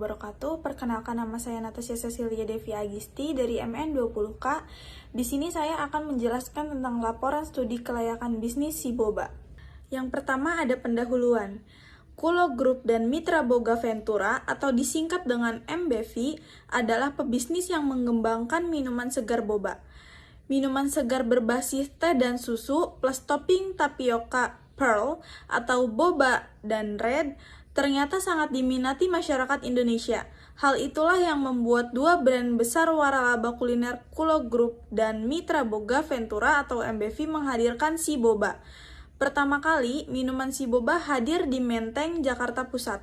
wabarakatuh. Perkenalkan, nama saya Natasha Cecilia Devi Agisti dari MN20K. Di sini saya akan menjelaskan tentang laporan studi kelayakan bisnis si Boba. Yang pertama ada pendahuluan. Kulo Group dan Mitra Boga Ventura atau disingkat dengan MBV adalah pebisnis yang mengembangkan minuman segar boba. Minuman segar berbasis teh dan susu plus topping tapioka pearl atau boba dan red ternyata sangat diminati masyarakat Indonesia. Hal itulah yang membuat dua brand besar waralaba kuliner Kulo Group dan Mitra Boga Ventura atau MBV menghadirkan si Boba. Pertama kali, minuman si Boba hadir di Menteng, Jakarta Pusat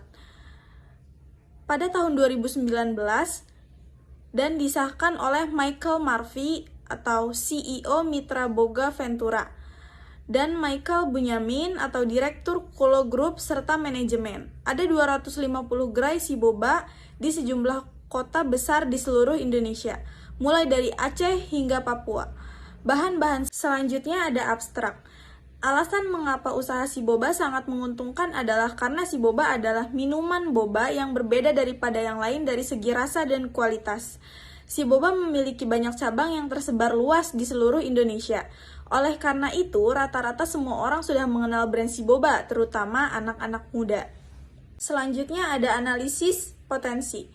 pada tahun 2019 dan disahkan oleh Michael Murphy atau CEO Mitra Boga Ventura dan Michael Bunyamin atau Direktur Kulo Group serta manajemen. Ada 250 gerai si Boba di sejumlah kota besar di seluruh Indonesia, mulai dari Aceh hingga Papua. Bahan-bahan selanjutnya ada abstrak. Alasan mengapa usaha si Boba sangat menguntungkan adalah karena si Boba adalah minuman boba yang berbeda daripada yang lain dari segi rasa dan kualitas. Si Boba memiliki banyak cabang yang tersebar luas di seluruh Indonesia. Oleh karena itu, rata-rata semua orang sudah mengenal brand si Boba, terutama anak-anak muda. Selanjutnya ada analisis potensi.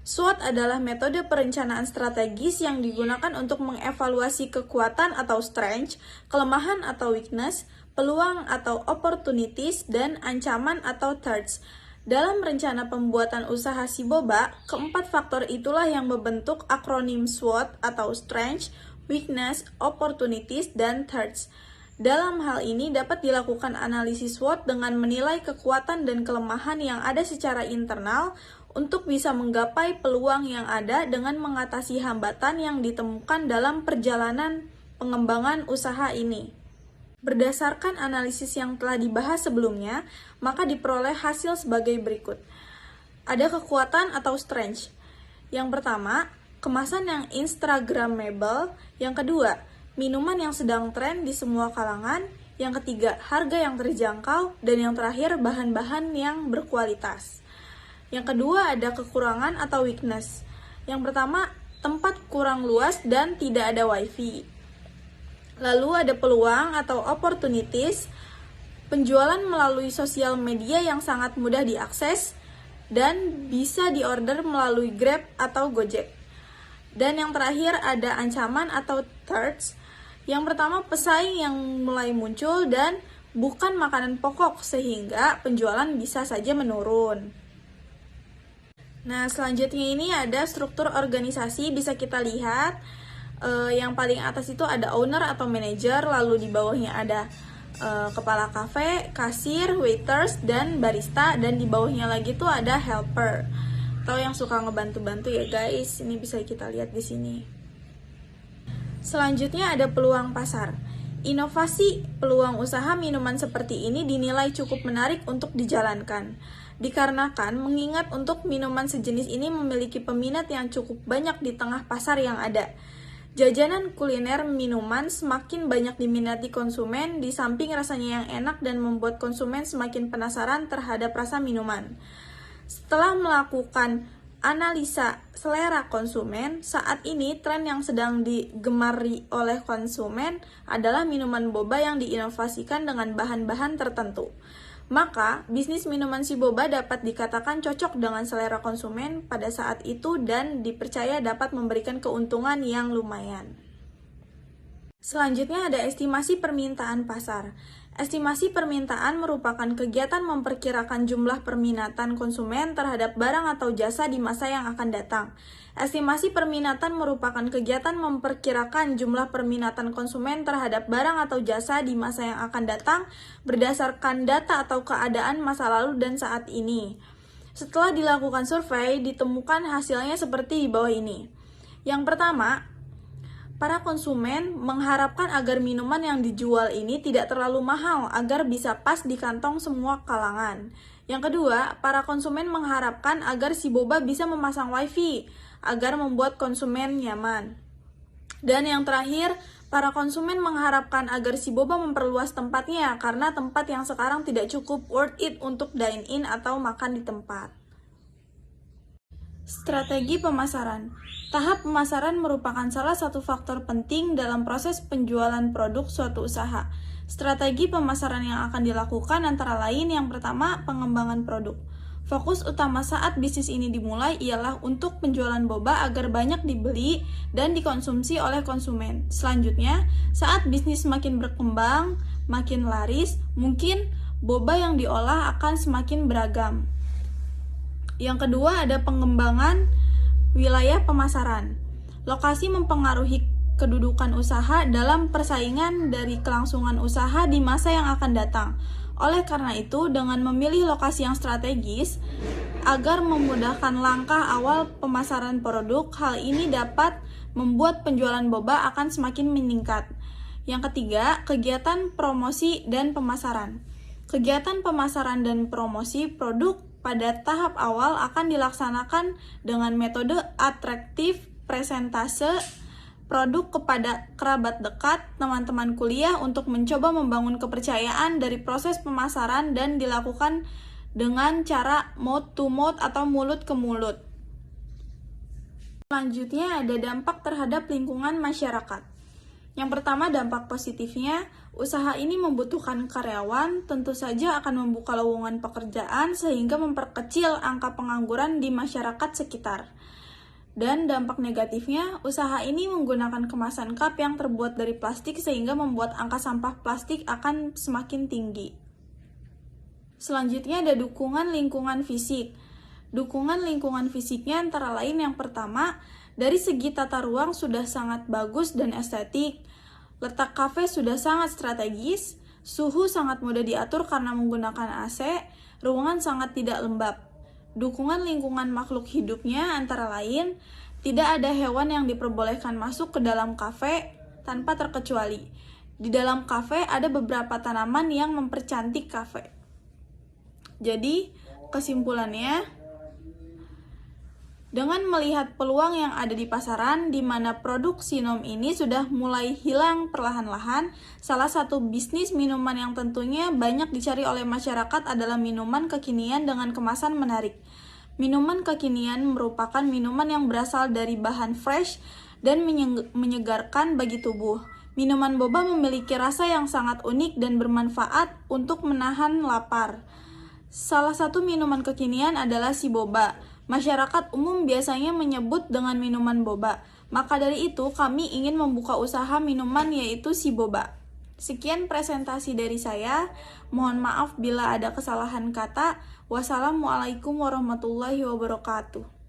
SWOT adalah metode perencanaan strategis yang digunakan untuk mengevaluasi kekuatan atau strength, kelemahan atau weakness, peluang atau opportunities, dan ancaman atau threats. Dalam rencana pembuatan usaha si Boba, keempat faktor itulah yang membentuk akronim SWOT atau strength, weakness, opportunities, dan threats. Dalam hal ini dapat dilakukan analisis SWOT dengan menilai kekuatan dan kelemahan yang ada secara internal untuk bisa menggapai peluang yang ada dengan mengatasi hambatan yang ditemukan dalam perjalanan pengembangan usaha ini. Berdasarkan analisis yang telah dibahas sebelumnya, maka diperoleh hasil sebagai berikut. Ada kekuatan atau strength. Yang pertama, kemasan yang instagramable. Yang kedua, minuman yang sedang tren di semua kalangan. Yang ketiga, harga yang terjangkau. Dan yang terakhir, bahan-bahan yang berkualitas. Yang kedua ada kekurangan atau weakness. Yang pertama, tempat kurang luas dan tidak ada wifi. Lalu ada peluang atau opportunities, penjualan melalui sosial media yang sangat mudah diakses dan bisa diorder melalui Grab atau Gojek. Dan yang terakhir ada ancaman atau threats. Yang pertama, pesaing yang mulai muncul dan bukan makanan pokok sehingga penjualan bisa saja menurun. Nah, selanjutnya ini ada struktur organisasi, bisa kita lihat yang paling atas itu ada owner atau manager, lalu di bawahnya ada kepala kafe, kasir, waiters, dan barista, dan di bawahnya lagi tuh ada helper atau yang suka ngebantu-bantu ya guys. Ini bisa kita lihat di sini. Selanjutnya ada peluang pasar. Inovasi peluang usaha minuman seperti ini dinilai cukup menarik untuk dijalankan. Dikarenakan mengingat untuk minuman sejenis ini memiliki peminat yang cukup banyak di tengah pasar yang ada. Jajanan kuliner minuman semakin banyak diminati konsumen di samping rasanya yang enak dan membuat konsumen semakin penasaran terhadap rasa minuman. Setelah melakukan analisa selera konsumen, saat ini tren yang sedang digemari oleh konsumen adalah minuman boba yang diinovasikan dengan bahan-bahan tertentu. Maka, bisnis minuman si Boba dapat dikatakan cocok dengan selera konsumen pada saat itu dan dipercaya dapat memberikan keuntungan yang lumayan. Selanjutnya ada estimasi permintaan pasar. Estimasi permintaan merupakan kegiatan memperkirakan jumlah permintaan konsumen terhadap barang atau jasa di masa yang akan datang. Estimasi permintaan merupakan kegiatan memperkirakan jumlah permintaan konsumen terhadap barang atau jasa di masa yang akan datang berdasarkan data atau keadaan masa lalu dan saat ini. Setelah dilakukan survei, ditemukan hasilnya seperti di bawah ini. Yang pertama, para konsumen mengharapkan agar minuman yang dijual ini tidak terlalu mahal agar bisa pas di kantong semua kalangan. Yang kedua, para konsumen mengharapkan agar si Boba bisa memasang wifi agar membuat konsumen nyaman. Dan yang terakhir, para konsumen mengharapkan agar si Boba memperluas tempatnya karena tempat yang sekarang tidak cukup worth it untuk dine in atau makan di tempat. Strategi pemasaran. Tahap pemasaran merupakan salah satu faktor penting dalam proses penjualan produk suatu usaha. Strategi pemasaran yang akan dilakukan antara lain yang pertama, pengembangan produk. Fokus utama saat bisnis ini dimulai ialah untuk penjualan boba agar banyak dibeli dan dikonsumsi oleh konsumen. Selanjutnya, saat bisnis semakin berkembang, makin laris, mungkin boba yang diolah akan semakin beragam. Yang kedua ada pengembangan wilayah pemasaran. Lokasi mempengaruhi kedudukan usaha dalam persaingan dari kelangsungan usaha di masa yang akan datang. Oleh karena itu, dengan memilih lokasi yang strategis agar memudahkan langkah awal pemasaran produk, hal ini dapat membuat penjualan boba akan semakin meningkat. Yang ketiga, kegiatan promosi dan pemasaran. Kegiatan pemasaran dan promosi produk pada tahap awal akan dilaksanakan dengan metode atraktif presentase produk kepada kerabat dekat, teman-teman kuliah untuk mencoba membangun kepercayaan dari proses pemasaran dan dilakukan dengan cara mouth to mouth atau mulut ke mulut. Selanjutnya ada dampak terhadap lingkungan masyarakat. Yang pertama, dampak positifnya, usaha ini membutuhkan karyawan, tentu saja akan membuka lowongan pekerjaan sehingga memperkecil angka pengangguran di masyarakat sekitar. Dan dampak negatifnya, usaha ini menggunakan kemasan cup yang terbuat dari plastik sehingga membuat angka sampah plastik akan semakin tinggi. Selanjutnya ada dukungan lingkungan fisik. Dukungan lingkungan fisiknya antara lain yang pertama, dari segi tata ruang sudah sangat bagus dan estetik, letak kafe sudah sangat strategis, suhu sangat mudah diatur karena menggunakan AC, ruangan sangat tidak lembab. Dukungan lingkungan makhluk hidupnya antara lain, tidak ada hewan yang diperbolehkan masuk ke dalam kafe tanpa terkecuali. Di dalam kafe ada beberapa tanaman yang mempercantik kafe. Jadi, kesimpulannya, dengan melihat peluang yang ada di pasaran, di mana produk Sinom ini sudah mulai hilang perlahan-lahan, salah satu bisnis minuman yang tentunya banyak dicari oleh masyarakat adalah minuman kekinian dengan kemasan menarik. Minuman kekinian merupakan minuman yang berasal dari bahan fresh dan menyegarkan bagi tubuh. Minuman boba memiliki rasa yang sangat unik dan bermanfaat untuk menahan lapar. Salah satu minuman kekinian adalah si boba. Masyarakat umum biasanya menyebut dengan minuman boba. Maka dari itu, kami ingin membuka usaha minuman yaitu si boba. Sekian presentasi dari saya. Mohon maaf bila ada kesalahan kata. Wassalamualaikum warahmatullahi wabarakatuh.